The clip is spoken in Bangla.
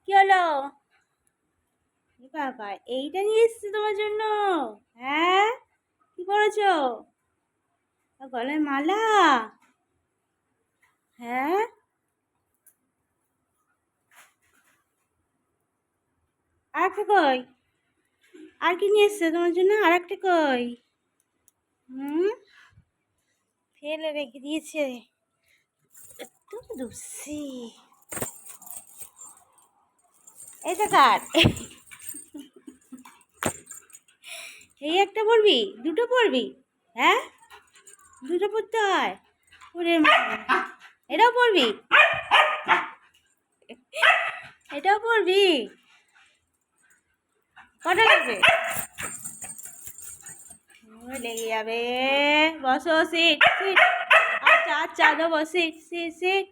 কি হলো? বাবা, এইটা নিয়ে এসছি তোমার জন্য। হ্যাঁ, কি করেছো? গলায় মালা? হ্যাঁ, আর একটা কই? আর কি নিয়ে এসছে তোমার জন্য? আর একটা কই? হুম, ফেলে রেখে দিয়েছে। এত দুষি। এটা কার? এই একটা পড়বি? দুটো পড়বি? হ্যাঁ, দুটো পড়তে হয়। ওরে মা, এটাও পড়বি? এটাও পড়বি? কটা লাগবে? লেগে যাবে। বসো, সিট সিট। আচ্ছা আচ্ছা, দেবো, সিট সিট সিট।